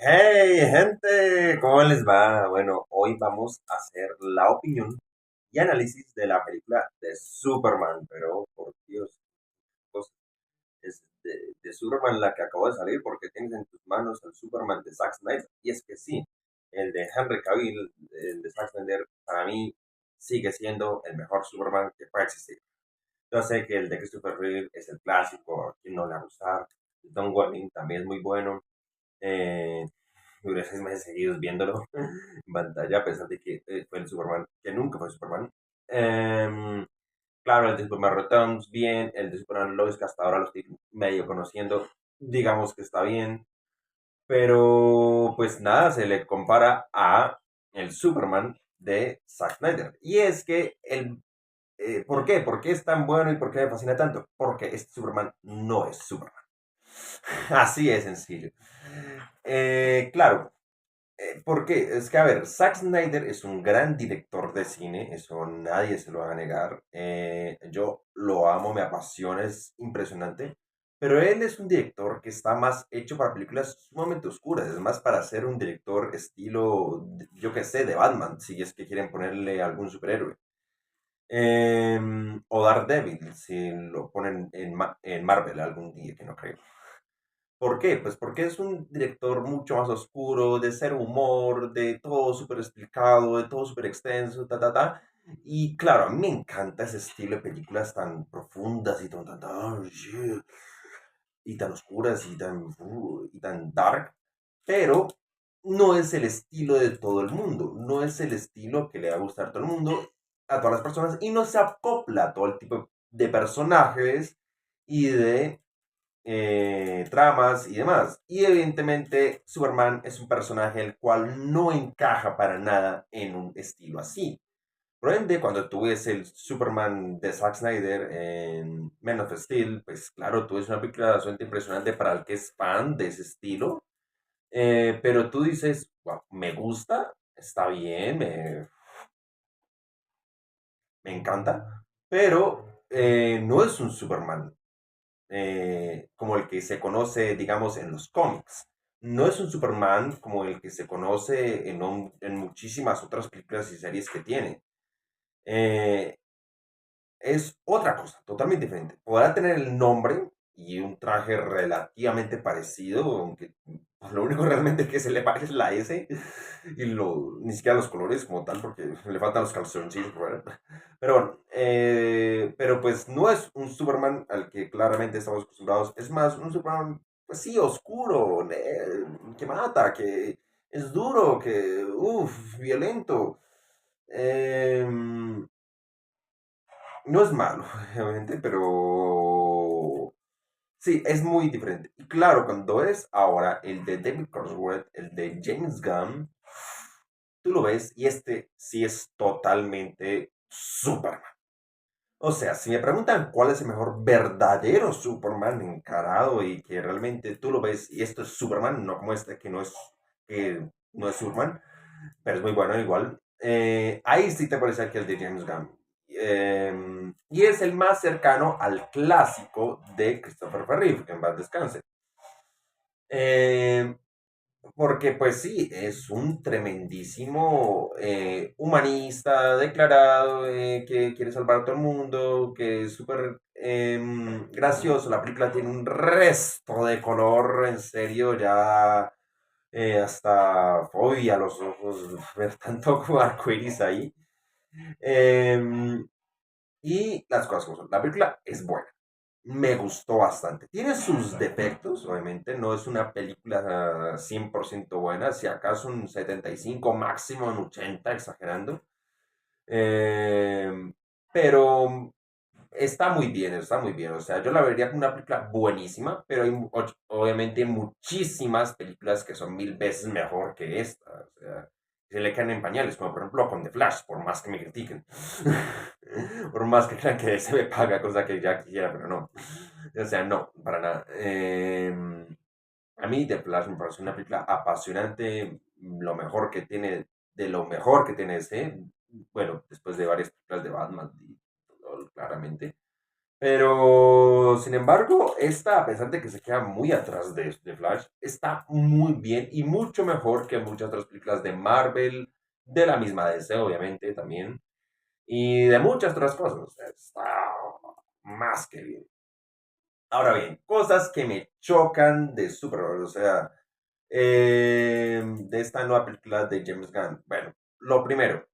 Hey, gente, ¿cómo les va? Bueno, hoy vamos a hacer la opinión y análisis de la película de Superman, pero por Dios, pues, es de Superman la que acabó de salir porque tienes en tus manos el Superman de Zack Snyder. Y es que sí, el de Henry Cavill, el de Zack Snyder, para mí sigue siendo el mejor Superman que puede existir. Yo sé que el de Christopher Reeve es el clásico, a quien no le va a gustar. Don Welling también es muy bueno. Eh, Duré 6 meses seguidos viéndolo en pantalla, a pesar de que fue el Superman, que nunca fue Superman. Em, claro, el de Superman Returns, bien. El de Superman Lois, que hasta ahora lo estoy medio conociendo, digamos que está bien. Pero, pues nada, se le compara a el Superman de Zack Snyder. Y es que ¿por qué? ¿Por qué es tan bueno y por qué me fascina tanto? Porque este Superman no es Superman. Así es sencillo. Claro, ¿por qué? Es que, a ver, Zack Snyder es un gran director de cine, eso nadie se lo va a negar. Yo lo amo, me apasiona, es impresionante. Pero él es un director que está más hecho para películas sumamente oscuras, es más para ser un director estilo, yo qué sé, de Batman, si es que quieren ponerle algún superhéroe. O Daredevil, si lo ponen en Marvel algún día, que no creo. ¿Por qué? Pues porque es un director mucho más oscuro, de cero humor, de todo súper explicado, de todo súper extenso, ta, ta, ta. Y claro, a mí me encanta ese estilo de películas tan profundas y tan, shit, y tan oscuras y tan dark, pero no es el estilo de todo el mundo, no es el estilo que le va a gustar a todo el mundo, a todas las personas, y no se acopla a todo el tipo de personajes y de tramas y demás. Y evidentemente Superman es un personaje el cual no encaja para nada en un estilo así. Por ende, cuando tú ves el Superman de Zack Snyder en Man of Steel, pues claro, tú ves una película bastante impresionante para el que es fan de ese estilo. Pero tú dices, "Wow, me gusta, está bien, me encanta, pero no es un Superman como el que se conoce, digamos, en los cómics. No es un Superman como el que se conoce en muchísimas otras películas y series que tiene. Eh, es otra cosa, totalmente diferente. Podrá tener el nombre y un traje relativamente parecido, aunque pues, lo único realmente que se le parece es la S y ni siquiera los colores como tal, porque le faltan los calzoncillos, ¿verdad? Pero bueno, pero pues no es un Superman al que claramente estamos acostumbrados, es más un Superman, pues sí, oscuro, que mata, que es duro, que, uff, violento. Em, no es malo, obviamente, pero sí, es muy diferente. Y claro, cuando es ahora el de David Cronenberg, el de James Gunn, tú lo ves y este sí es totalmente Superman. O sea, si me preguntan cuál es el mejor verdadero Superman encarado y que realmente tú lo ves y esto es Superman, no como este que no es Superman, pero es muy bueno igual. Ahí sí te parece que el de James Gunn. Y es el más cercano al clásico de Christopher Reeve, que en paz descanse. Eh, Porque pues sí, es un tremendísimo humanista declarado que quiere salvar a todo el mundo, que es súper gracioso. La película tiene un resto de color, en serio, ya hasta fobia a los ojos ver tanto arcoiris ahí. Em, y las cosas como son. La película es buena. Me gustó bastante. Tiene sus defectos, obviamente. No es una película 100% buena. Si acaso un 75, máximo un 80, exagerando. Eh, pero está muy bien, está muy bien. O sea, yo la vería como una película buenísima, pero hay obviamente muchísimas películas que son mil veces mejor que esta. O sea, se le caen en pañales, como por ejemplo con The Flash, por más que me critiquen. Por más que crean que se me paga, cosa que ya quisiera, pero no. O sea, no, para nada. A mí The Flash me parece una película apasionante, lo mejor que tiene, de lo mejor que tiene ese, bueno, después de varias películas de Batman, y todo, claramente. Pero, sin embargo, esta, a pesar de que se queda muy atrás de Flash, está muy bien y mucho mejor que muchas otras películas de Marvel, de la misma DC, obviamente, también, y de muchas otras cosas. O sea, está más que bien. Ahora bien, cosas que me chocan de Superman, o sea, de esta nueva película de James Gunn. Bueno, lo primero,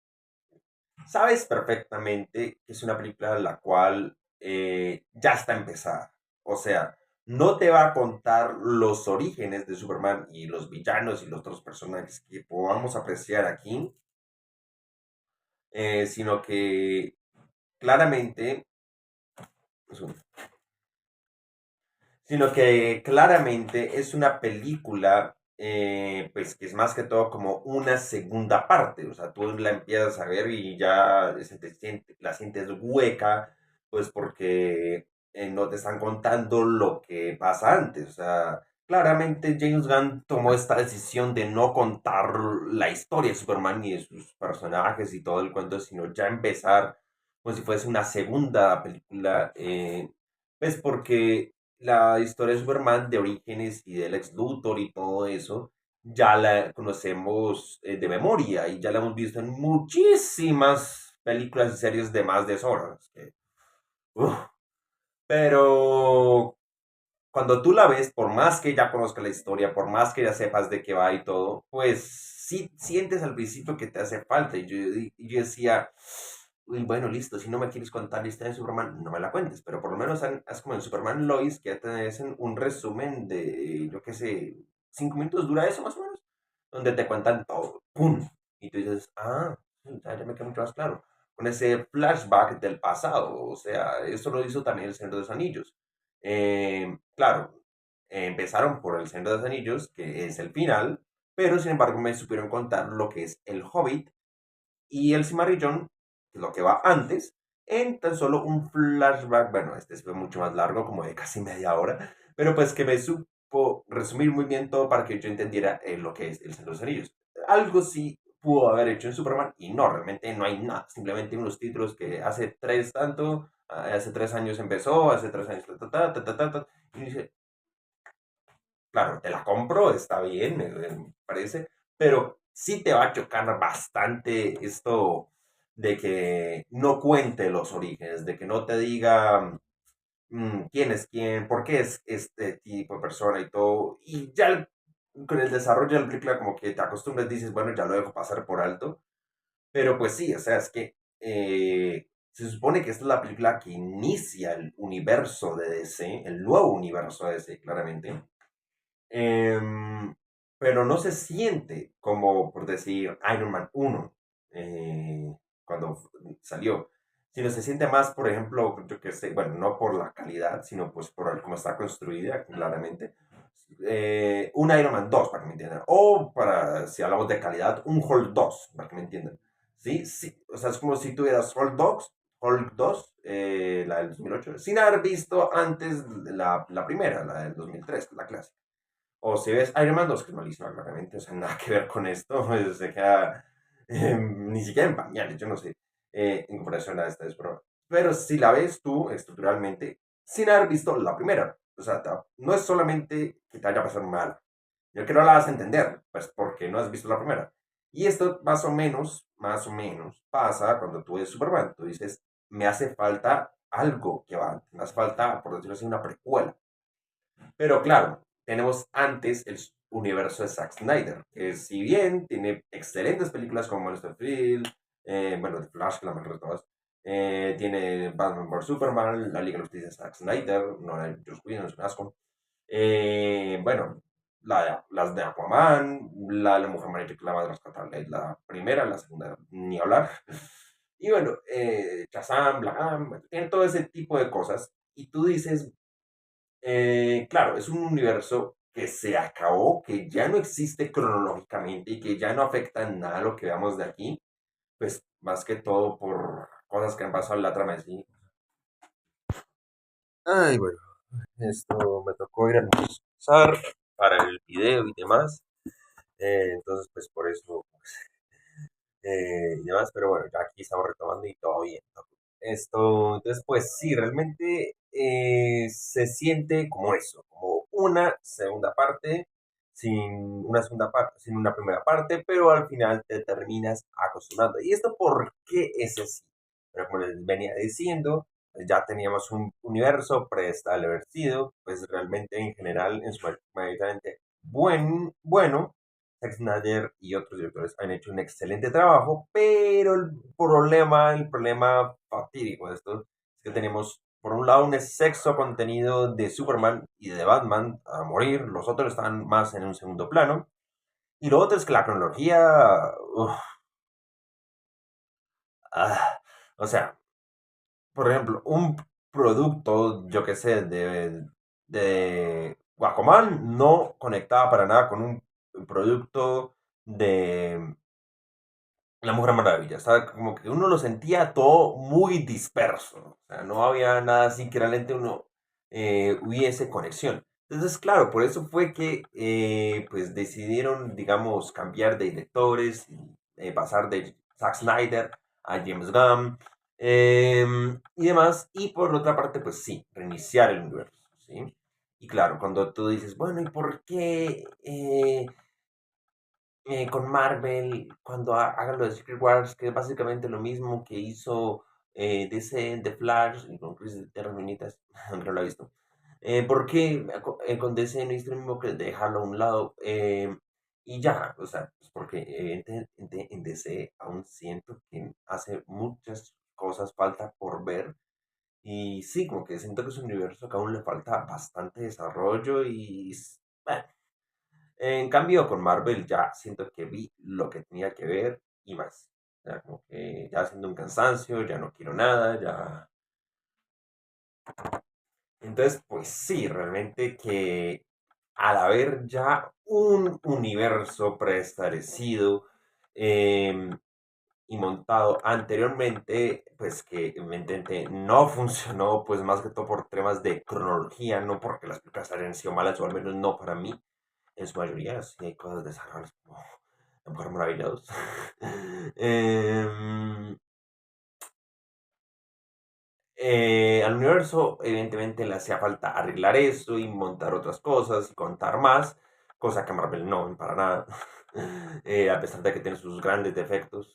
sabes perfectamente que es una película la cual ya está empezada. O sea, no te va a contar los orígenes de Superman y los villanos y los otros personajes que podamos apreciar aquí, sino que claramente, es una película, pues que es más que todo como una segunda parte, o sea, tú la empiezas a ver y ya la sientes hueca, pues porque no te están contando lo que pasa antes, o sea, claramente James Gunn tomó esta decisión de no contar la historia de Superman y de sus personajes y todo el cuento, sino ya empezar como si fuese una segunda película, pues porque la historia de Superman de orígenes y del ex Luthor y todo eso, ya la conocemos de memoria y ya la hemos visto en muchísimas películas y series de más de horas. Uf. Pero cuando tú la ves, por más que ya conozcas la historia, por más que ya sepas de qué va y todo, pues sí sientes al principio que te hace falta. Y yo decía, uy, bueno, listo, si no me quieres contar la historia de Superman, no me la cuentes, pero por lo menos haz como en Superman Lois, que ya te hacen un resumen de, yo qué sé, 5 minutos dura eso más o menos, donde te cuentan todo, ¡pum! Y tú dices, sí, ya me queda mucho más claro. Con ese flashback del pasado, o sea, eso lo hizo también el Señor de los Anillos. Claro, empezaron por El Señor de los Anillos, que es el final, pero sin embargo me supieron contar lo que es El Hobbit y El Cimarrillón, que es lo que va antes, en tan solo un flashback, bueno, este fue mucho más largo, como de casi media hora, pero pues que me supo resumir muy bien todo para que yo entendiera lo que es El Señor de los Anillos. Algo sí pudo haber hecho en Superman y no, realmente no hay nada, simplemente unos títulos que hace 3 años empezó, hace 3 años, y dice, claro, te la compro, está bien, me parece, pero sí te va a chocar bastante esto de que no cuente los orígenes, de que no te diga quién es quién, por qué es este tipo de persona y todo. Y ya con el desarrollo de la película como que te acostumbras, dices, bueno, ya lo dejo pasar por alto. Pero pues sí, o sea, es que se supone que esta es la película que inicia el universo de DC, el nuevo universo de DC, claramente. Em, pero no se siente como, por decir, Iron Man 1 cuando salió, sino se siente más, por ejemplo, yo que sé, bueno, no por la calidad, sino pues por cómo está construida, claramente. Un Iron Man 2 para que me entiendan. O para, si hablamos de calidad, un Hulk 2 para que me entiendan. Sí, sí. O sea, es como si tuvieras Hulk 2 la del 2008 sin haber visto antes la primera, la del 2003 la clásica. O si ves Iron Man 2, que es malísima, claramente, o sea, nada que ver con esto, pues, se queda ni siquiera en pañales, yo no sé, en comparación a esta, es broma. Pero si la ves tú estructuralmente, sin haber visto la primera, o sea, no es solamente que te vaya a pasar mal, yo que no la vas a entender, pues porque no has visto la primera. Y esto más o menos, pasa cuando tú ves Superman, tú dices, me hace falta algo que va, me hace falta, por decirlo así, una precuela. Pero claro, tenemos antes el universo de Zack Snyder, que si bien tiene excelentes películas como Man of Steel, bueno, The Flash, que la mejor de todas, tiene Batman vs Superman, La Liga de la Justicia de Zack Snyder, no la de Joss Whedon, es un asco. Bueno, las de Aquaman, la Mujer Maravilla, que la más rescatable, la primera, la segunda, ni hablar. Y bueno, Shazam, Black Adam, tiene todo ese tipo de cosas. Y tú dices, claro, es un universo que se acabó, que ya no existe cronológicamente y que ya no afecta en nada lo que veamos de aquí, pues más que todo por cosas que han pasado en la trama de sí. Ay, bueno, esto me tocó ir a almorzar para el video y demás, entonces pues por eso y demás, pero bueno, ya aquí estamos retomando y todo bien. Entonces, pues sí, realmente se siente como eso, como una segunda parte sin una segunda parte, sin una primera parte, pero al final te terminas acostumbrando. ¿Y esto por qué es así? Pero como les venía diciendo, pues ya teníamos un universo preestablecido, pues realmente en general, en su mayoritariamente bueno. Zack Snyder y otros directores han hecho un excelente trabajo, pero el problema fatídico de esto es que tenemos, por un lado, un exceso contenido de Superman y de Batman a morir, los otros están más en un segundo plano, y lo otro es que la cronología, uf, ah, o sea, por ejemplo, un producto, yo que sé, de Aquaman no conectaba para nada con un producto de La Mujer Maravilla. Estaba como que uno lo sentía todo muy disperso, ¿no? O sea, no había nada así que realmente uno hubiese conexión. Entonces, claro, por eso fue que pues decidieron, digamos, cambiar de directores, pasar de Zack Snyder a James Gunn y demás. Y por otra parte, pues sí, reiniciar el universo, ¿sí? Y claro, cuando tú dices, bueno, ¿y por qué con Marvel, cuando hagan lo de Secret Wars, que es básicamente lo mismo que hizo DC en The Flash, y con Crisis de Tierras aunque no lo he visto? ¿Por qué con DC no hizo lo mismo que dejarlo a un lado? Y ya, o sea, pues porque en DC aún siento que hace muchas cosas falta por ver. Y sí, como que siento que es un universo que aún le falta bastante desarrollo y bueno, en cambio, con Marvel ya siento que vi lo que tenía que ver y más. Ya como que ya siendo un cansancio, ya no quiero nada, ya. Entonces, pues sí, realmente que al haber ya un universo preestablecido y montado anteriormente, pues que evidentemente no funcionó, pues más que todo por temas de cronología, no porque las películas hayan sido malas, o al menos no para mí. En su mayoría sí hay cosas desagradables como La Mujer Maravilla 2. Em, Al universo, evidentemente, le hacía falta arreglar esto y montar otras cosas y contar más, cosa que a Marvel no, para nada. A pesar de que tiene sus grandes defectos.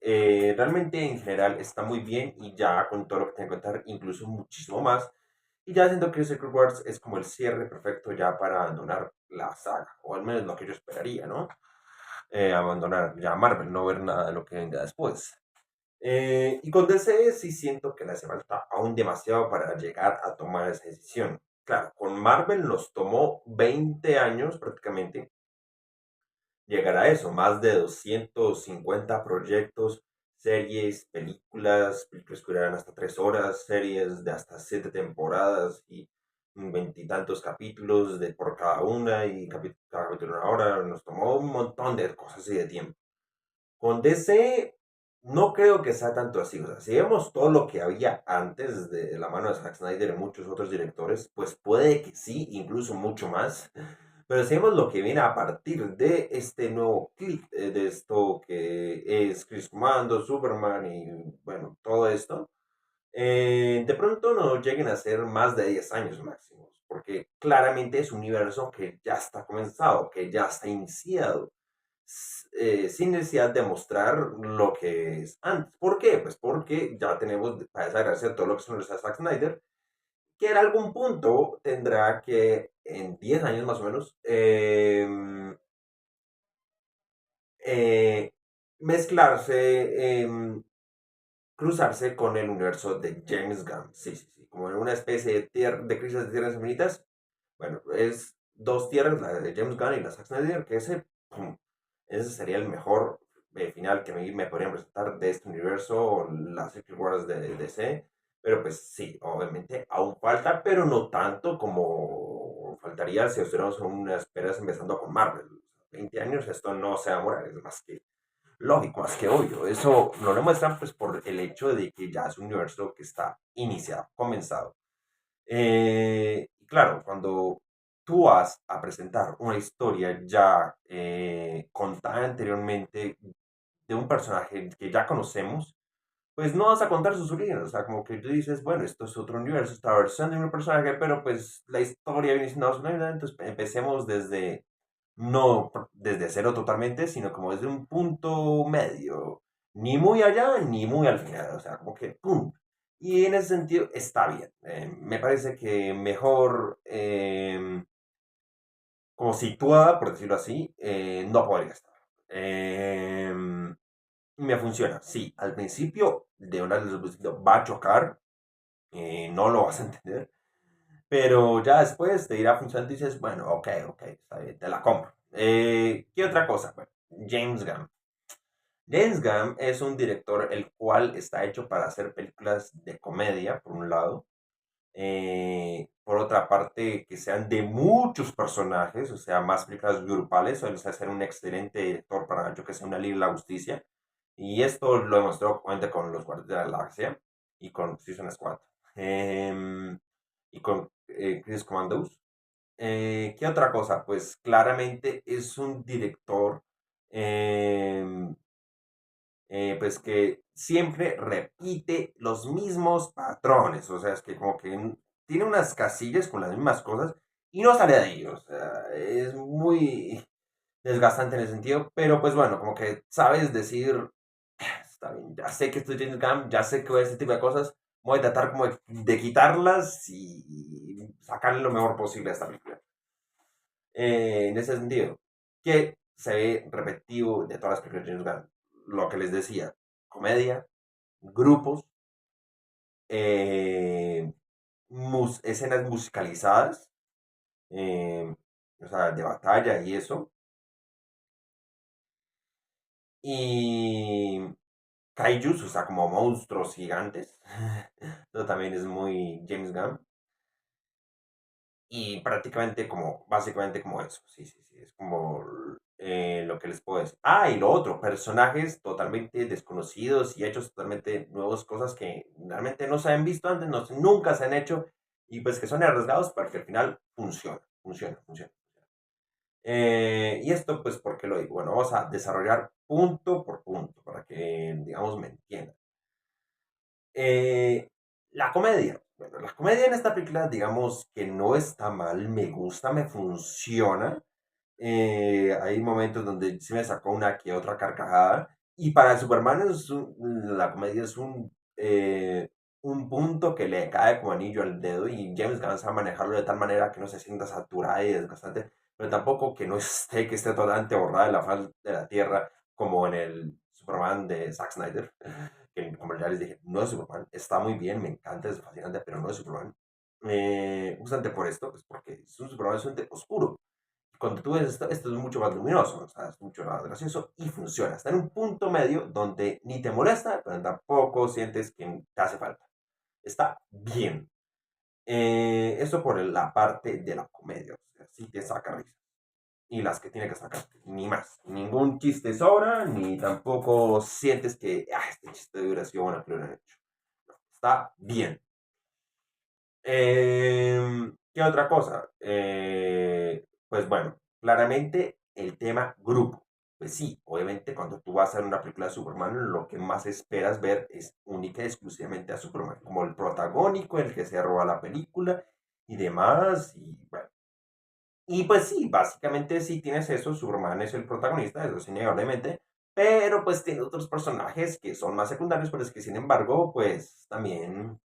Realmente en general está muy bien y ya con todo lo que tengo que contar, incluso muchísimo más. Y ya siento que Secret Wars es como el cierre perfecto ya para abandonar la saga, o al menos lo que yo esperaría, ¿no? Abandonar ya Marvel, no ver nada de lo que venga después. Y con DC sí siento que le hace falta aún demasiado para llegar a tomar esa decisión. Claro, con Marvel nos tomó 20 años prácticamente llegar a eso, más de 250 proyectos, series, películas que duran hasta 3 horas, series de hasta 7 temporadas y veintitantos capítulos de por cada una y cada capítulo una hora. Nos tomó un montón de cosas y de tiempo. Con DC no creo que sea tanto así. O sea, si vemos todo lo que había antes de la mano de Zack Snyder y muchos otros directores, pues puede que sí, incluso mucho más. Pero si vemos lo que viene a partir de este nuevo clip, de esto que es Chris Commando, Superman y bueno, todo esto, de pronto no lleguen a ser más de 10 años máximos, porque claramente es un universo que ya está comenzado, que ya está iniciado sin necesidad de mostrar lo que es antes. ¿Por qué? Pues porque ya tenemos, para esa gracia, todo lo que son los Zack Snyder, que en algún punto tendrá que, en 10 años más o menos, eh, mezclarse, cruzarse con el universo de James Gunn. Sí, sí, sí, como en una especie de crisis de tierras infinitas. Bueno, es dos tierras, la de James Gunn y la Zack Snyder, que pum, ese sería el mejor final que me podrían presentar de este universo, las Secret Wars de DC. Pero pues sí, obviamente aún falta, pero no tanto como faltaría si estuviéramos en unas esperas empezando con Marvel. 20 años, esto no se va a demorar, es más que lógico, más que obvio. Eso no lo muestran pues por el hecho de que ya es un universo que está iniciado, comenzado. Y claro, cuando tú vas a presentar una historia ya contada anteriormente de un personaje que ya conocemos, pues no vas a contar sus orígenes. O sea, como que tú dices, bueno, esto es otro universo, esta versión de un personaje, pero pues la historia viene siendo más o menos, entonces empecemos desde, no desde cero totalmente, sino como desde un punto medio, ni muy allá ni muy al final, o sea, como que ¡pum! Y en ese sentido está bien. Me parece que mejor, como situada, por decirlo así, no podría estar. Me funciona, sí, al principio de una va a chocar, no lo vas a entender, pero ya después te irá funcionando y dices, bueno, ok, ok, está bien, te la compro. ¿Qué otra cosa? Bueno, James Gunn. James Gunn es un director el cual está hecho para hacer películas de comedia, por un lado. Por otra parte, que sean de muchos personajes, o sea, más películas grupales. Él sabe ser un excelente director para, yo que sé, una Liga de la Justicia. Y esto lo demostró obviamente con los Guardianes de la Galaxia y con Season Squad. Y con Chris Commandos. ¿Qué otra cosa? Pues claramente es un director, em, pues que siempre repite los mismos patrones. O sea, es que como que tiene unas casillas con las mismas cosas y no sale de ahí. O sea, es muy desgastante en ese sentido. Pero pues bueno, como que sabes decir, está bien, ya sé que estoy James Gunn, ya sé que voy a este tipo de cosas. Voy a tratar como de quitarlas y sacarle lo mejor posible a esta película. En ese sentido, que se ve repetitivo de todas las películas de James Gunn. Lo que les decía, comedia, grupos, eh, escenas musicalizadas, eh, o sea, de batalla y eso, y kaijus, o sea, como monstruos gigantes. Eso también es muy James Gunn. Y prácticamente como, básicamente como eso. Sí, sí, sí. Es como lo que les puedo decir. Ah, y lo otro, personajes totalmente desconocidos y hechos totalmente nuevos, cosas que realmente no se han visto antes, no, nunca se han hecho y pues que son arriesgados para que al final funcione, funcione, funcione. Y esto pues, ¿por qué lo digo? Bueno, vamos a desarrollar punto por punto para que, digamos, me entiendan. Eh, la comedia. Bueno, la comedia en esta película, digamos que no está mal, me gusta, me funciona. Hay momentos donde sí me sacó una que otra carcajada. Y para Superman la comedia es un punto que le cae como anillo al dedo y James Gunn sabe manejarlo de tal manera que no se sienta saturada y desgastante, pero tampoco que esté totalmente borrada de la faz de la tierra como en el Superman de Zack Snyder, que como ya les dije, no es Superman, está muy bien, me encanta, es fascinante, pero no es Superman. Justamente por esto, pues porque es un Superman es un oscuro. Cuando tú ves esto es mucho más luminoso, o sea, es mucho más gracioso y funciona. Está en un punto medio donde ni te molesta, pero tampoco sientes que te hace falta. Está bien. Eso por la parte de la comedia, o sea, sí te saca risa y las que tiene que sacar, ni más. Ningún chiste sobra, ni tampoco sientes que este chiste hubiera sido bueno que lo hubieran hecho. No, está bien. ¿Qué otra cosa? Pues bueno, claramente el tema grupo. Pues sí, obviamente cuando tú vas a ver una película de Superman, lo que más esperas ver es única y exclusivamente a Superman, como el protagónico, el que se roba la película y demás. Y bueno, y pues sí, básicamente sí tienes eso, Superman es el protagonista, eso es innegablemente, pero pues tiene otros personajes que son más secundarios, pero es que sin embargo, pues también,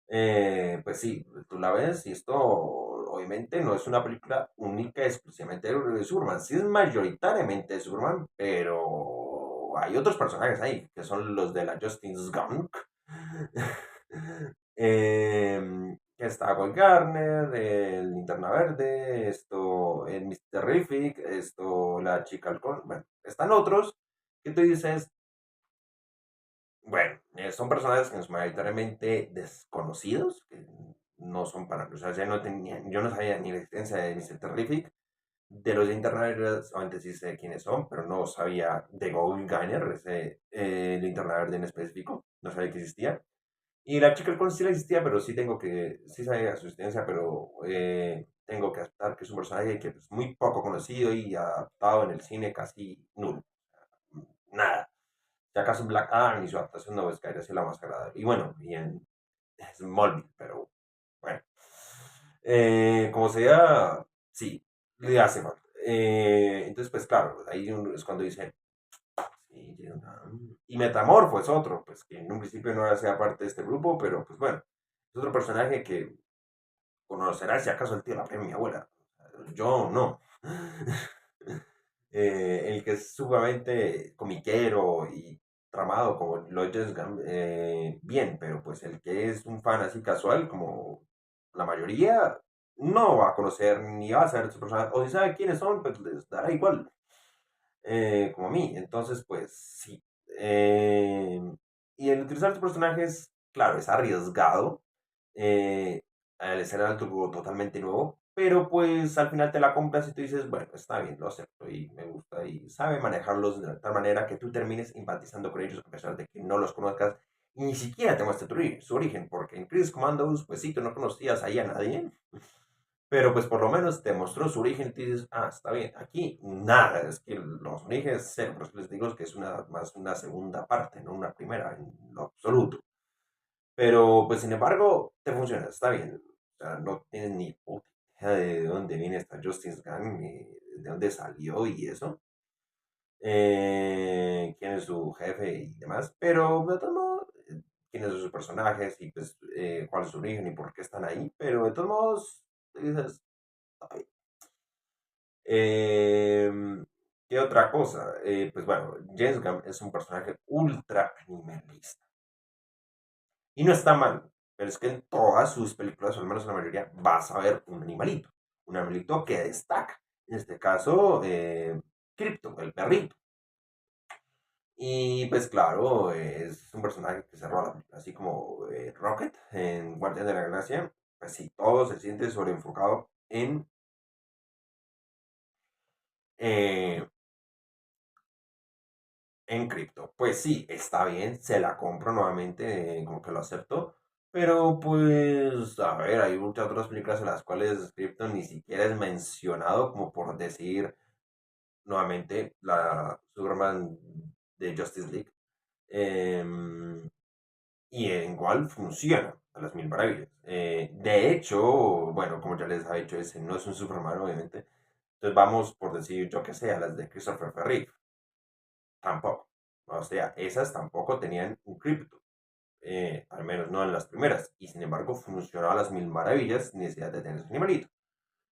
pues sí, tú la ves y esto obviamente no es una película única exclusivamente de Superman, sí es mayoritariamente de Superman, pero hay otros personajes ahí, que son los de la Justice Gunk. Que está Guy Garner, el Linterna Verde, esto, el Mr. Terrific, esto, la chica halcón. Bueno, están otros que tú dices, bueno, son personajes que son mayoritariamente desconocidos, que no son para, o sea, ya no tenía, yo no sabía ni la existencia de Mr. Terrific. De los Linterna Verdes, obviamente sí sé quiénes son, pero no sabía de Guy Garner, ese Linterna Verde en específico, no sabía que existía. Y la chica halcón sí la existía, pero sí tengo que, sí sabía su existencia, pero tengo que aceptar que es un personaje que es muy poco conocido y adaptado en el cine casi nulo. Nada. Si acaso Black Adam y su adaptación no es que haya sido la más agradable. Y bueno, bien, es Smallville, pero bueno. Como sea, sí, le hace falta. Entonces, pues claro, ahí es cuando dice, sí, y Metamorfo es otro, pues que en un principio no hacía parte de este grupo, pero pues bueno, es otro personaje que conocerá si acaso el tío la premia mi abuela. Yo no. El que es sumamente comiquero y tramado como Lloyd Gunn, bien, pero pues el que es un fan así casual, como la mayoría, no va a conocer ni va a saber su personaje, o si sabe quiénes son, pues les dará igual, como a mí. Entonces, pues sí. Eh, y el utilizar tus personajes, claro, es arriesgado. eh, al ser algo totalmente nuevo, pero pues al final te la compras y tú dices, bueno, está bien, lo acepto y me gusta y sabe manejarlos de tal manera que tú termines empatizando con ellos a pesar de que no los conozcas y ni siquiera te muestre su origen, porque en Crisis Commandos, pues sí, tú no conocías ahí a nadie, pero pues por lo menos te mostró su origen y te dices, ah, está bien, aquí nada, es que los orígenes cero, pero les digo que es más una segunda parte, no una primera en lo absoluto. Pero pues sin embargo, te funciona, está bien. O sea, no tienes ni puta idea de dónde viene esta Justice Gang, ni de dónde salió y eso. Quién es su jefe y demás. Pero de todos modos, quiénes son sus personajes y pues cuál es su origen y por qué están ahí. Pero de todos modos, dices, "Ay". ¿Qué otra cosa? Pues bueno, James Gunn es un personaje ultra animalista. Y no está mal, pero es que en todas sus películas, o al menos en la mayoría, vas a ver un animalito que destaca. En este caso, Crypto, el perrito. Y pues claro, es un personaje que se roba la película, así como Rocket en Guardián de la Galaxia. Pues sí, todo se siente sobreenfocado eh, en cripto. Pues sí, está bien, se la compro nuevamente, como que lo acepto. Pero pues, a ver, hay muchas otras películas en las cuales cripto ni siquiera es mencionado, como por decir nuevamente la Superman de Justice League. Em, y en igual funciona a las mil maravillas. De hecho, bueno, como ya les ha dicho, ese no es un Superman, obviamente. Entonces vamos por decir, yo que sé, a las de Christopher Reeve. Tampoco. O sea, esas tampoco tenían un cripto, al menos no en las primeras, y sin embargo funcionó a las mil maravillas sin necesidad de tener ese animalito.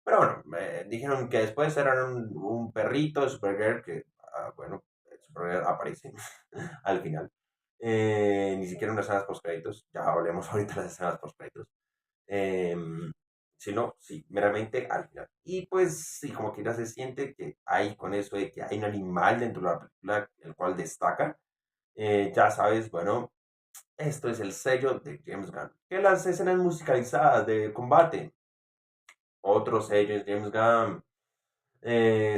Pero bueno, dijeron que después eran un perrito de Supergirl que, bueno, Supergirl aparece al final. Ni siquiera unas escenas post créditos, ya hablemos ahorita de las escenas post créditos. Sino, sí, meramente al final. Y pues, sí, como que ya se siente que hay con eso de que hay un animal dentro de la película, el cual destaca. Ya sabes, bueno, esto es el sello de James Gunn. Que las escenas musicalizadas de combate, otro sello es James Gunn.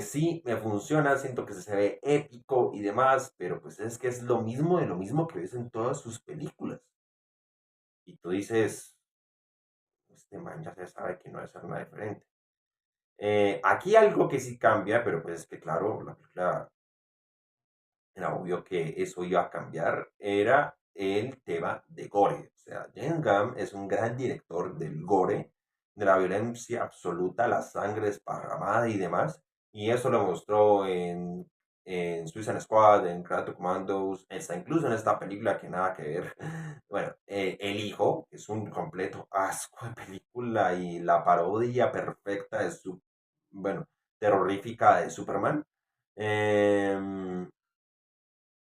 Sí, me funciona, siento que se ve épico y demás, pero pues es que es lo mismo de lo mismo que ves en todas sus películas. Y tú dices, este man ya se sabe que no va a ser nada diferente. Aquí algo que sí cambia, pero pues es que claro, la película era obvio que eso iba a cambiar, era el tema de gore. O sea, James Gunn es un gran director del gore, de la violencia absoluta, la sangre esparramada y demás. Y eso lo mostró en Suicide Squad, en Karate Commandos, está incluso en esta película que nada que ver. Bueno, El Hijo, que es un completo asco de película y la parodia perfecta de su, bueno, terrorífica de Superman. Em,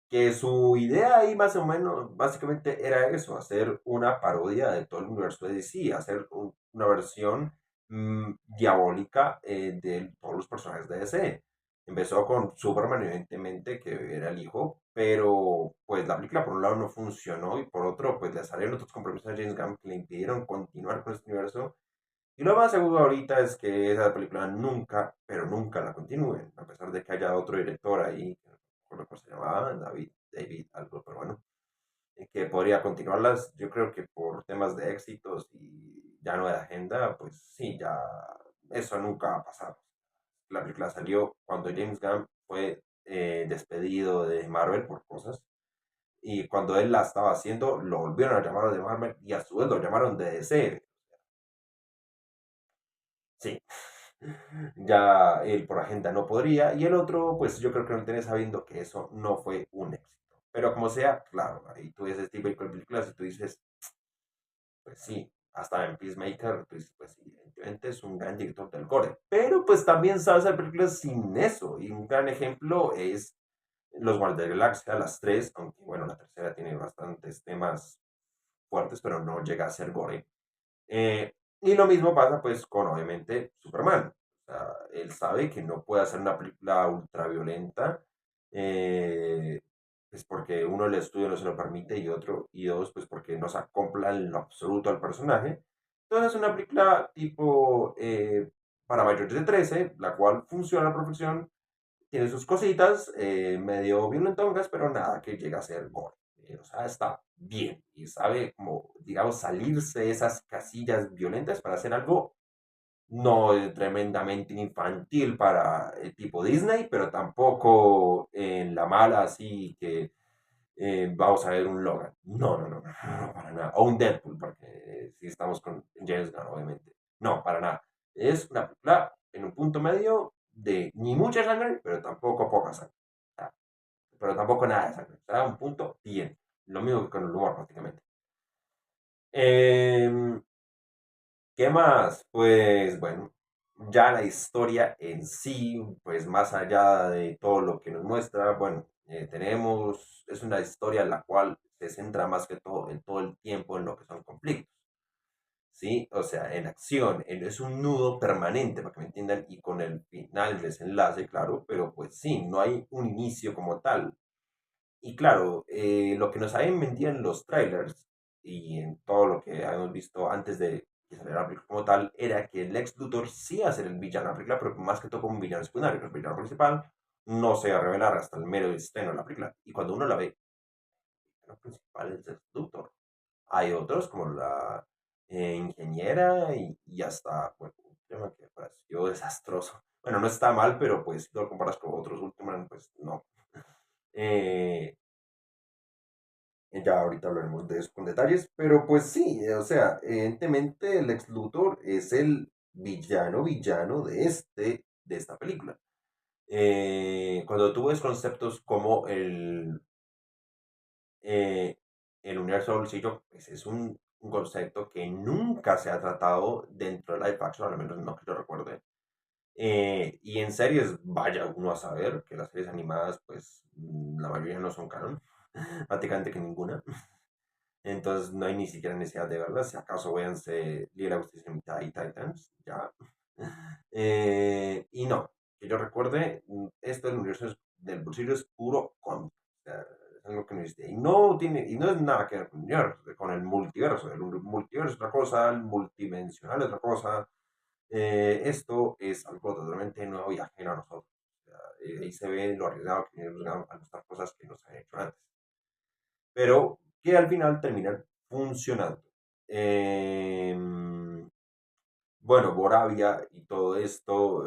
que su idea ahí más o menos, básicamente era eso, hacer una parodia de todo el universo de DC, hacer una versión diabólica de todos los personajes de DC. Empezó con Superman, evidentemente, que era el hijo, pero pues la película por un lado no funcionó y por otro, pues le salieron otros compromisos a James Gunn que le impidieron continuar con este universo. Y lo más seguro ahorita es que esa película nunca, pero nunca la continúen, a pesar de que haya otro director ahí, que no recuerdo cómo se llamaba, David algo, pero bueno, que podría continuarlas. Yo creo que por temas de éxitos y ya no de agenda, pues sí, ya eso nunca ha pasado. La película salió cuando James Gunn fue despedido de Marvel por cosas. Y cuando él la estaba haciendo, lo volvieron a llamar de Marvel y a su vez lo llamaron de DC. Sí, ya él por agenda no podría. Y el otro, pues yo creo que no tiene sabiendo que eso no fue un éxito. Pero como sea, claro, ahí tú ves este tipo de películas y tú dices, pues sí, hasta en Peacemaker, pues, pues sí, evidentemente es un gran director del gore. Pero pues también sabe hacer películas sin eso. Y un gran ejemplo es Los Guardianes de la Galaxia, las tres, aunque bueno, la tercera tiene bastantes temas fuertes, pero no llega a ser gore. Y lo mismo pasa pues con obviamente Superman. O sea, él sabe que no puede hacer una película ultraviolenta, pues porque uno el estudio no se lo permite y otro, y dos, pues porque no se acopla en lo absoluto al personaje. Entonces una película tipo para mayores de 13 la cual funciona a la perfección, tiene sus cositas, medio violentongas, pero nada que llegue a ser gore. O sea, está bien y sabe como, digamos, salirse de esas casillas violentas para hacer algo no tremendamente infantil para el tipo Disney, pero tampoco en la mala así que vamos a ver un Logan. No, no, no, no, no, para nada. O un Deadpool, porque si estamos con James Gunn, obviamente. No, para nada. Es una película en un punto medio de ni mucha sangre, pero tampoco poca sangre. O sea, pero tampoco nada de sangre. O sea, un punto bien. Lo mismo que con el humor, prácticamente. Em, ¿Qué más? Pues bueno, ya la historia en sí, pues más allá de todo lo que nos muestra, bueno, es una historia en la cual se centra más que todo en todo el tiempo en lo que son conflictos, ¿sí? O sea, en acción, es un nudo permanente, para que me entiendan, y con el final, el desenlace, claro, pero pues sí, no hay un inicio como tal. Y claro, lo que nos habían vendido en los trailers y en todo lo que habíamos visto antes de que saliera la película como tal, era que Lex Luthor sí iba a ser el villano de la película, pero más que todo como un villano secundario. El villano principal no se va a revelar hasta el mero estreno de la película. Y cuando uno la ve, el villano principal es Lex Luthor. Hay otros como la ingeniera y hasta, bueno, un tema que me pareció desastroso. Bueno, no está mal, pero pues si lo comparas con otros Ultraman, pues no. Eh, Ya ahorita hablaremos de eso con detalles, pero pues sí, o sea, evidentemente el ex Luthor es el villano de esta película. Cuando tú ves conceptos como eh, el universo bolsillo, pues es un concepto que nunca se ha tratado dentro de live action, al menos no que yo recuerde. Y en series, vaya uno a saber que las series animadas, pues la mayoría no son canon, prácticamente que ninguna. Entonces no hay ni siquiera necesidad de verlas. Si acaso véanse Liga de la Justicia Limitada y Titans, ya. Y no, que yo recuerde, esto del universo del bolsillo es puro cómic. O sea, es algo que no existe. Y no es nada que ver con el multiverso. El multiverso es otra cosa, el multidimensional es otra cosa. Esto es algo totalmente nuevo y ajeno a nosotros. O sea, ahí se ve lo arriesgado que es a mostrar cosas que no se han hecho antes, pero que al final terminan funcionando. Bueno, Boravia y todo esto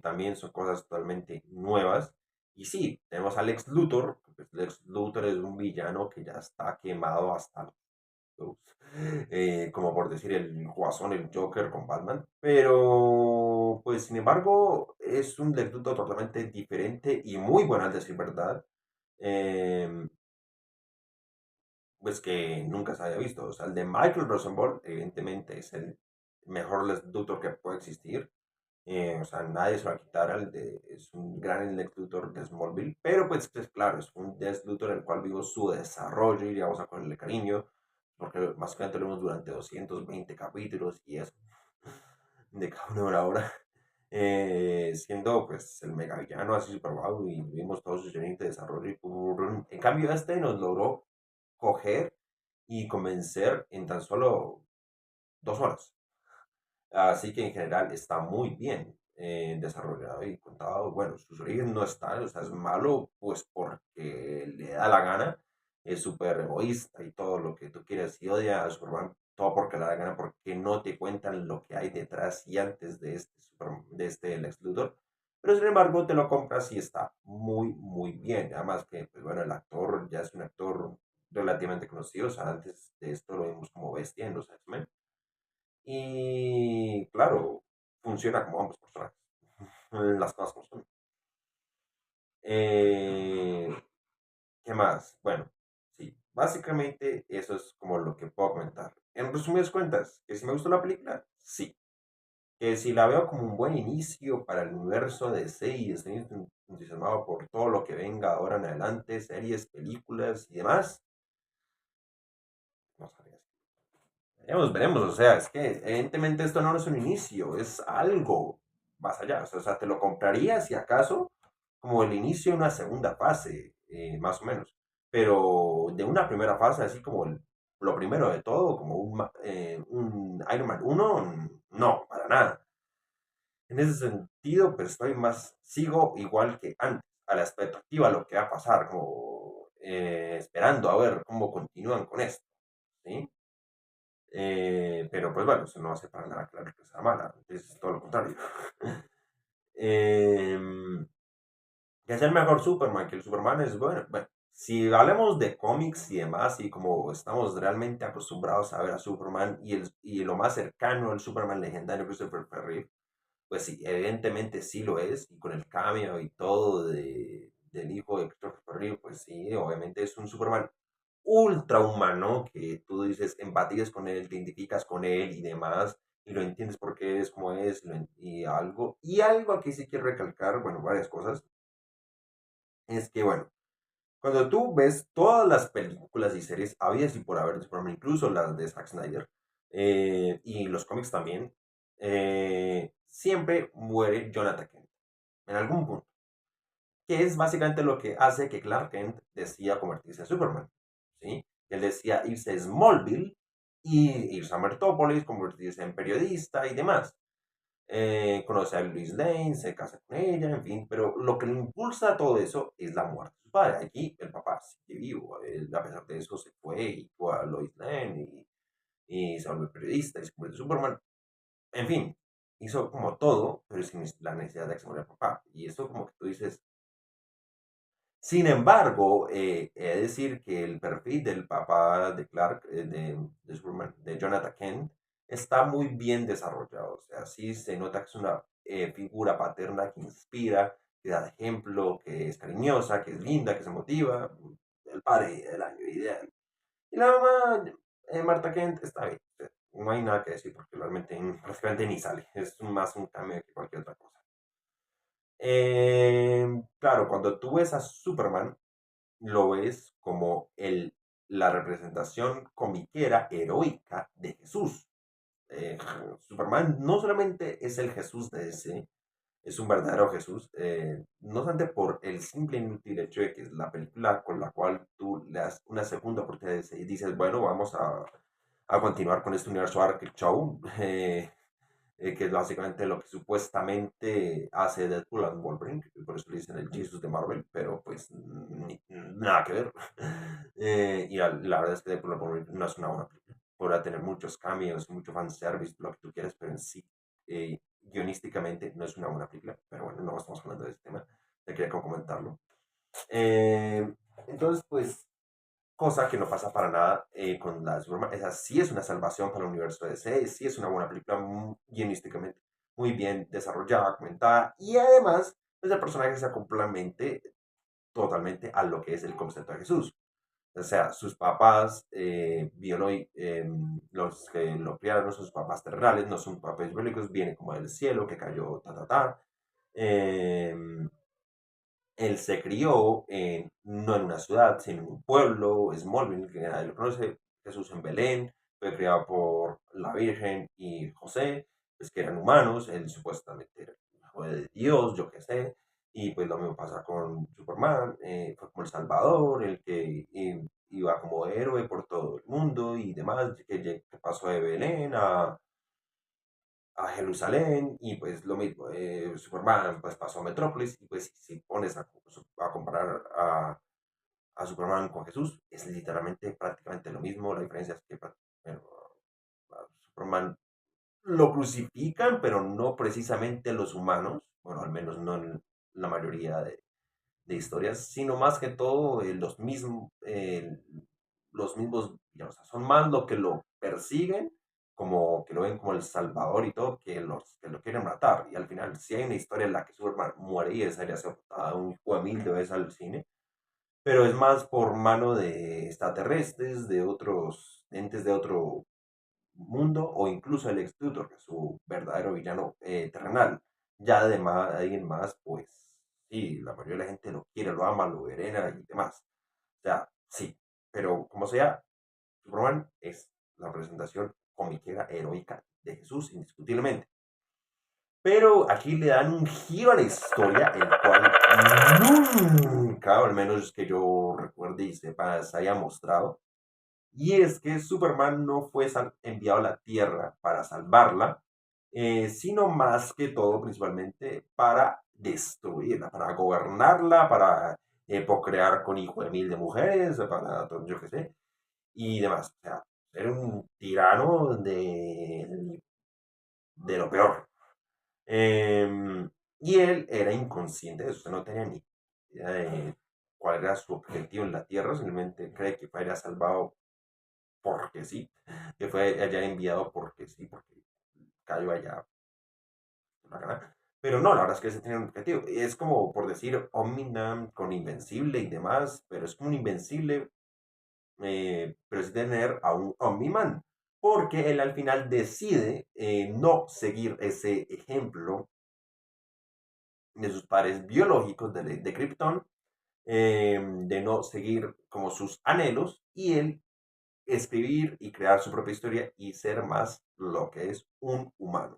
también son cosas totalmente nuevas. Y sí, tenemos a Lex Luthor, que pues Lex Luthor es un villano que ya está quemado hasta los, como por decir el Guasón, el Joker con Batman. Pero, pues sin embargo, es un Lex Luthor totalmente diferente y muy bueno al decir verdad. Em, pues que nunca se haya visto. O sea, el de Michael Rosenbaum, evidentemente, es el mejor Lex Luthor que puede existir. O sea, nadie se lo va a quitar. Es un gran Lex Luthor de Smallville. Pero, pues claro, es un Lex Luthor el cual vimos su desarrollo y vamos a ponerle cariño. Porque básicamente lo vimos durante 220 capítulos y eso, de cada una hora a hora. Siendo pues el mega villano así super guau y vimos todos sus de desarrollo y en cambio este nos logró coger y convencer en tan solo 2 horas. Así que en general está muy bien desarrollado y contado. Bueno, sus orígenes no están, o sea, es malo pues porque le da la gana, es súper egoísta y todo lo que tú quieres y odia a Superman, todo porque le da la gana, porque no te cuentan lo que hay detrás y antes de este Lex Luthor. pero sin embargo te lo compras y está muy, muy bien. Además que, pues bueno, el actor ya es un actor relativamente conocido, o sea, antes de esto lo vimos como bestia en los X-Men. Y claro, funciona como ambos personajes. Las cosas como son. Eh, ¿Qué más? Bueno, sí, básicamente eso es como lo que puedo comentar. En resumidas cuentas, ¿que si me gustó la película? Sí. Que si la veo como un buen inicio para el universo de DC y estoy entusiasmado por todo lo que venga ahora en adelante, series, películas y demás, no sabría. Veremos, veremos, o sea, es que evidentemente esto no es un inicio, es algo más allá, o sea, te lo compraría si acaso como el inicio de una segunda fase, más o menos, pero de una primera fase, así como lo primero de todo, como un Iron Man 1, no, para nada. En ese sentido, pues estoy más, sigo igual que antes, a la expectativa de lo que va a pasar, como esperando a ver cómo continúan con esto, ¿sí? Pero pues bueno, eso no hace para nada claro que sea mala, es todo lo contrario. Em, que es el mejor Superman, que el Superman es bueno. Bueno, si hablemos de cómics y demás, y como estamos realmente acostumbrados a ver a Superman y lo más cercano al Superman legendario Christopher Reeve, pues sí, evidentemente sí lo es, y con el cameo y todo del hijo de Christopher Reeve, pues sí, obviamente es un Superman ultra humano que tú dices, empatizas con él, te identificas con él y demás, y lo entiendes porque es como es, y algo aquí sí quiero recalcar, bueno, varias cosas, es que, bueno, cuando tú ves todas las películas y series habidas y por haber de Superman, incluso las de Zack Snyder, y los cómics también, siempre muere Jonathan Kent en algún punto, que es básicamente lo que hace que Clark Kent decida convertirse en Superman, ¿sí? Él decía irse a Smallville y irse a Metrópolis, convertirse en periodista y demás. Conoce a Lois Lane, se casa con ella, en fin, pero lo que le impulsa a todo eso es la muerte de su padre. Aquí el papá sigue vivo, él, a pesar de eso se fue y fue a Lois Lane y se volvió periodista y se convirtió en Superman. En fin, hizo como todo, pero sin la necesidad de que se muriera el papá. Y eso como que tú dices, sin embargo, he de decir que el perfil del papá de Clark, de Superman, de Jonathan Kent, está muy bien desarrollado. O sea, sí se nota que es una figura paterna que inspira, que da ejemplo, que es cariñosa, que es linda, que se motiva. El padre del año ideal. Y la mamá, Marta Kent, está bien. O sea, no hay nada que decir porque realmente prácticamente ni sale. Es más un cambio que cualquier otra cosa. Claro, cuando tú ves a Superman, lo ves como la representación comiquera heroica de Jesús. Eh, Superman no solamente es el Jesús de ese, es un verdadero Jesús, no solamente por el simple e inútil hecho de que es la película con la cual tú le das una segunda oportunidad y dices, bueno, vamos a continuar con este universo Ark Show, que es básicamente lo que supuestamente hace Deadpool and Wolverine, por eso le dicen el Jesus de Marvel, pero pues nada que ver. Y la verdad es que Deadpool and Wolverine no es una buena película. Podrá tener muchos cameos, mucho fanservice, lo que tú quieras, pero en sí, guionísticamente no es una buena película. Pero bueno, no estamos hablando de ese tema, te quería comentarlo. Eh, entonces, pues cosa que no pasa para nada con la de Superman. Esa sí es una salvación para el universo de DC, sí es una buena película guionísticamente muy bien desarrollada, comentada, y además, pues el personaje se acopla totalmente a lo que es el concepto de Jesús. O sea, sus papás los que lo criaron no son sus papás terrenales, no son papás biológicos, viene como del cielo, que cayó, ta, ta, ta. Eh, Él se crió no en una ciudad, sino en un pueblo, Smallville, que nadie lo conoce, Jesús en Belén, fue criado por la Virgen y José, pues que eran humanos, él supuestamente era el hijo de Dios, yo qué sé, y pues lo mismo pasa con Superman, fue como el Salvador, el que iba como héroe por todo el mundo y demás, que pasó de Belén a Jerusalén y pues lo mismo, Superman pues pasó a Metrópolis y pues si pones a comparar a Superman con Jesús es literalmente prácticamente lo mismo, la diferencia es que bueno, Superman lo crucifican, pero no precisamente los humanos, bueno, al menos no en la mayoría de historias, sino más que todo los mismos villanos. O sea, son más lo que lo persiguen, como que lo ven como el salvador y todo, que los que lo quieren matar. Y al final, si hay una historia en la que Superman muere y esa ya se ha un hijo de mil de veces al cine, pero es más por mano de extraterrestres, de otros entes de otro mundo, o incluso el ex Luthor, que es su verdadero villano terrenal. Ya además, alguien más, pues sí, la mayoría de la gente lo quiere, lo ama, lo venera y demás. O sea, sí, pero como sea, Superman es la presentación comiquera heroica de Jesús, indiscutiblemente. Pero aquí le dan un giro a la historia, el cual nunca, o al menos que yo recuerde y sepa, se haya mostrado. Y es que Superman no fue enviado a la Tierra para salvarla, sino más que todo, principalmente, para destruirla, para gobernarla, para procrear con hijo de mil de mujeres, para, yo qué sé, y demás. O sea, era un tirano de lo peor. Y él era inconsciente de eso, o sea, no tenía ni idea de cuál era su objetivo en la Tierra, simplemente cree que fue salvado porque sí, que fue allá enviado porque sí, porque cayó allá la gana. Pero no, la verdad es que ese tiene un objetivo. Es como por decir Omniman con Invencible y demás, pero es como un Invencible, pero es tener a un Omniman. Porque él al final decide no seguir ese ejemplo de sus padres biológicos de Krypton, de no seguir como sus anhelos, y él escribir y crear su propia historia y ser más lo que es un humano.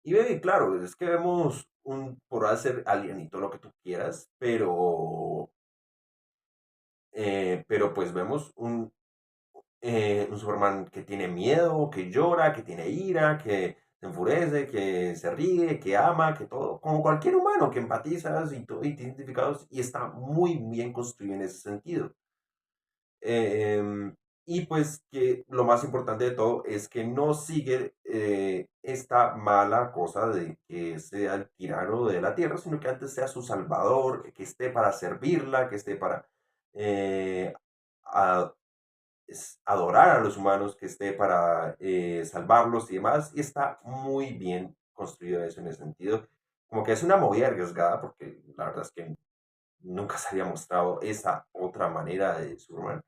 Y ve, claro, es que vemos por hacer alien y todo lo que tú quieras, pero pues vemos un Superman que tiene miedo, que llora, que tiene ira, que se enfurece, que se ríe, que ama, que todo, como cualquier humano, que empatizas y te identificados, y está muy bien construido en ese sentido. Y pues que lo más importante de todo es que no sigue esta mala cosa de que sea el tirano de la tierra, sino que antes sea su salvador, que esté para servirla, que esté para eh, a- adorar a los humanos, que esté para salvarlos y demás. Y está muy bien construido eso en ese sentido. Como que es una movida arriesgada, porque la verdad es que nunca se había mostrado esa otra manera de Superman.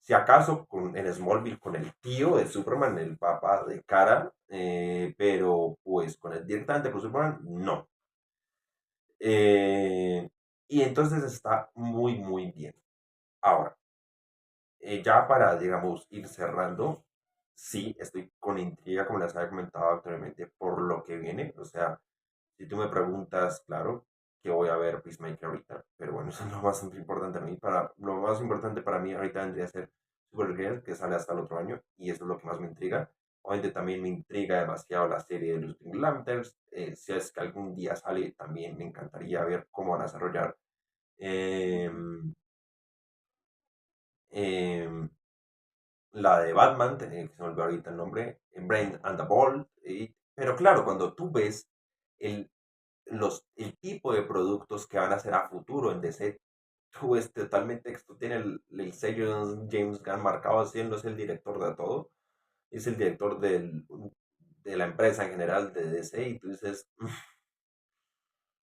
Si acaso con, en Smallville con el tío de Superman, el papá de Kara, pero pues con el directamente con Superman, no. Eh, y entonces está muy, muy bien. Ahora, ya para, digamos, ir cerrando, sí, estoy con intriga, como les había comentado anteriormente, por lo que viene. O sea, si tú me preguntas, claro, que voy a ver Peacemaker ahorita, pero bueno, eso es lo más importante a mí. Lo más importante para mí ahorita vendría a ser Supergirl, que sale hasta el otro año, y eso es lo que más me intriga. Obviamente también me intriga demasiado la serie de los Green Lanterns. Si es que algún día sale, también me encantaría ver cómo van a desarrollar em, em, la de Batman, que se me olvidó ahorita el nombre, Brain and the Ball. Pero claro, cuando tú ves el el tipo de productos que van a hacer a futuro en DC, tú es totalmente, esto tiene el sello de James Gunn marcado haciéndose el director de todo, es el director de la empresa en general de DC, y tú dices,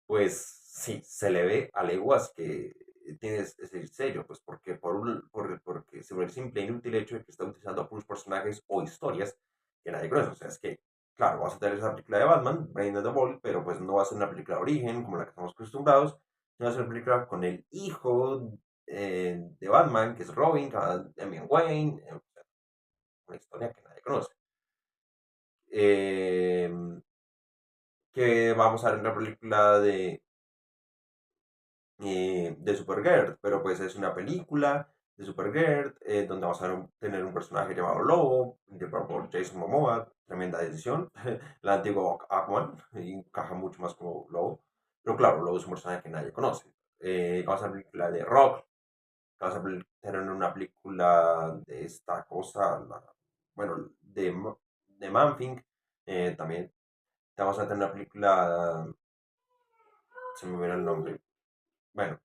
pues sí, se le ve a leguas que tienes ese sello, pues porque porque sobre el simple e inútil hecho de que está utilizando a puros personajes o historias que nadie conoce. O sea, es que, claro, vas a tener esa película de Batman, Brain of the Ball, pero pues no va a ser una película de origen como la que estamos acostumbrados, sino va a ser una película con el hijo de Batman, que es Robin, que va a Damian Wayne, una historia que nadie conoce. Eh, que vamos a ver una película de Supergirl, pero pues es una película de Supergirl donde vamos a tener un personaje llamado Lobo, interpretado por Jason Momoa, tremenda decisión, el antiguo Aquaman, y encaja mucho más como Lobo, pero claro, Lobo es un personaje que nadie conoce. Vamos a ver una película de Rock, vamos a tener una película de esta cosa, bueno, de Man-Thing, También te vamos a tener una película, se me viene el nombre, bueno,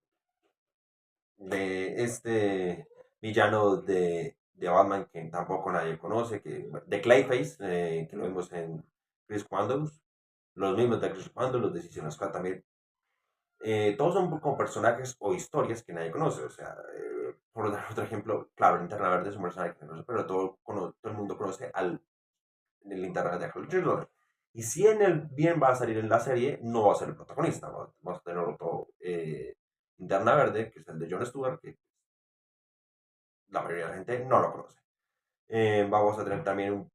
de este villano de Batman que tampoco nadie conoce, de Clayface, que lo vimos en Chris Quandos, los mismos de Chris Quandos, los de Suicide Squad también. Todos son como personajes o historias que nadie conoce, o sea, por dar otro ejemplo, claro, Linterna Verde es un personaje que no conoce, pero todo el mundo conoce al Linterna Verde, Hal Jordan. Y si en el bien va a salir en la serie, no va a ser el protagonista, vamos a tener otro Linterna Verde, que es el de Jon Stewart, que la mayoría de la gente no lo conoce. Vamos a tener también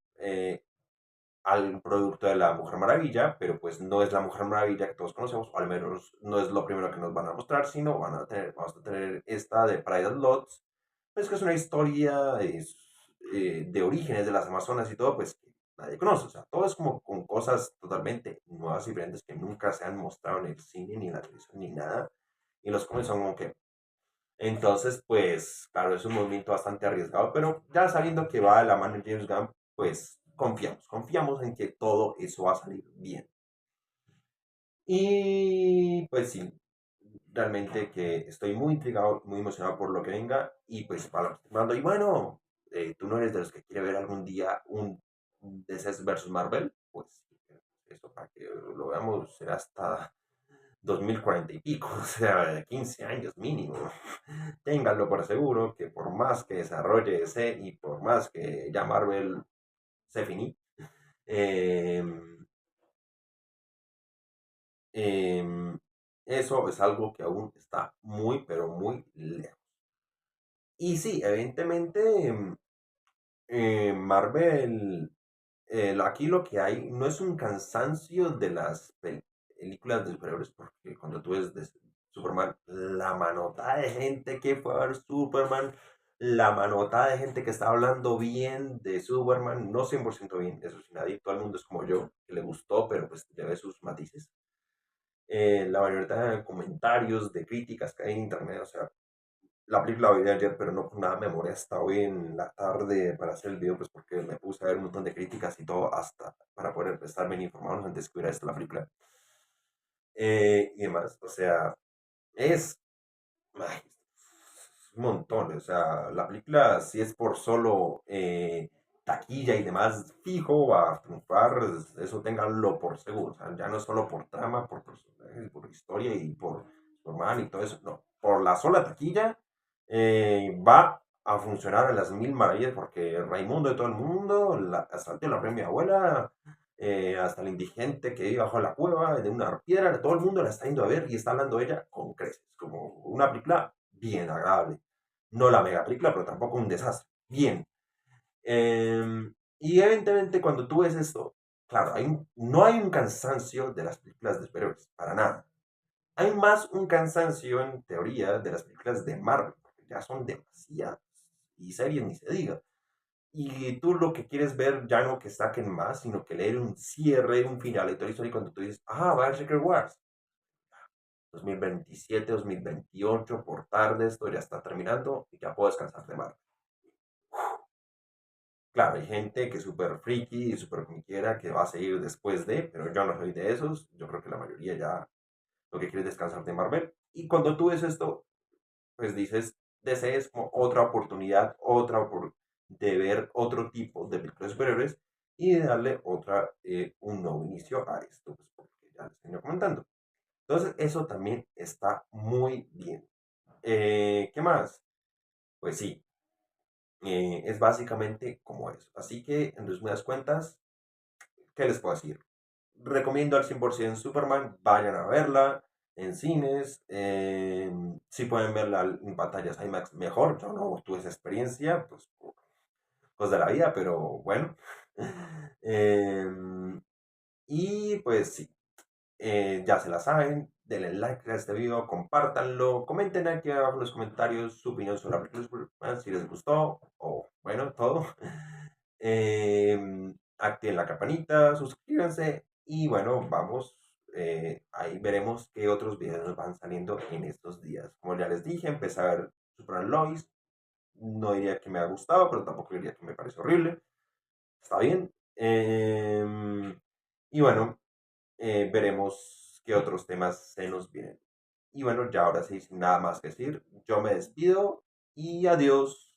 al producto de la Mujer Maravilla, pero pues no es la Mujer Maravilla que todos conocemos, o al menos no es lo primero que nos van a mostrar, sino vamos a tener esta de Pride and Lots, pues que es una historia de orígenes de las Amazonas y todo, pues que nadie conoce, o sea, todo es como con cosas totalmente nuevas y diferentes que nunca se han mostrado en el cine, ni en la televisión, ni nada, y los cómics son como que entonces, pues, claro, es un movimiento bastante arriesgado, pero ya sabiendo que va de la mano de James Gunn, pues confiamos en que todo eso va a salir bien. Y pues sí, realmente que estoy muy intrigado, muy emocionado por lo que venga y pues para lo que estoy hablando. Y bueno, tú no eres de los que quiere ver algún día un DC versus Marvel, pues eso para que lo veamos será hasta 2040 y pico, o sea, 15 años mínimo. Ténganlo por seguro que por más que desarrolle ese y por más que ya Marvel se finí, eh, eh, eso es algo que aún está muy, pero muy lejos. Y sí, evidentemente, Marvel, aquí lo que hay no es un cansancio de las películas de superhéroes, porque cuando tú ves de Superman, la manota de gente que fue a ver Superman, la manota de gente que está hablando bien de Superman, no 100% bien, eso sí, nadie, todo el mundo es como yo, que le gustó, pero pues le ve sus matices. La mayoría de comentarios, de críticas que hay en internet, o sea, la película la vi ayer, pero no con nada de memoria hasta hoy en la tarde para hacer el video, pues porque me puse a ver un montón de críticas y todo hasta para poder estar bien informado antes que hubiera visto la película. Y demás, o sea, es, ay, un montón, o sea, la película si es por solo taquilla y demás fijo va a triunfar, eso ténganlo por seguro, o sea, ya no es solo por trama, por personajes, por historia y por Superman y todo eso, no, por la sola taquilla va a funcionar a las mil maravillas porque Raimundo de todo el mundo, hasta el tío, la premia abuela, hasta el indigente que vive bajo la cueva de una piedra, todo el mundo la está yendo a ver y está hablando de ella con creces, como una película bien agradable. No la mega película, pero tampoco un desastre. Bien. Y evidentemente cuando tú ves esto, claro, no hay un cansancio de las películas de superhéroes, para nada. Hay más un cansancio en teoría de las películas de Marvel, porque ya son demasiadas. Y series ni se diga. Y tú lo que quieres ver ya no que saquen más, sino que leer un cierre, un final y toda la historia. Y cuando tú dices, ah, va a Secret Wars, 2027, 2028, por tarde, esto ya está terminando y ya puedo descansar de Marvel. Claro, hay gente que es súper friki y súper como quiera que va a seguir después de, pero yo no soy de esos. Yo creo que la mayoría ya lo que quiere es descansar de Marvel. Y cuando tú ves esto, pues dices, DC es como otra oportunidad, de ver otro tipo de películas de superhéroes y de darle un nuevo inicio a esto, pues porque ya les estoy comentando. Entonces, eso también está muy bien. ¿Qué más? Pues sí, es básicamente como eso. Así que, en resumidas cuentas, ¿qué les puedo decir? Recomiendo al 100% Superman, vayan a verla en cines, si pueden verla en pantallas IMAX mejor, yo no tuve esa experiencia, pues por cosas de la vida, pero bueno. Em, y pues sí, ya se la saben, denle like a este video, compártanlo, comenten aquí abajo en los comentarios su opinión sobre la película de Superman, si les gustó, o bueno, todo. Activen la campanita, suscríbanse y bueno, vamos, ahí veremos qué otros videos nos van saliendo en estos días. Como ya les dije, empecé a ver Super Lois, no diría que me ha gustado, pero tampoco diría que me parece horrible, está bien. Y bueno, veremos qué otros temas se nos vienen. Y bueno, ya ahora sí, sin nada más que decir, yo me despido y adiós.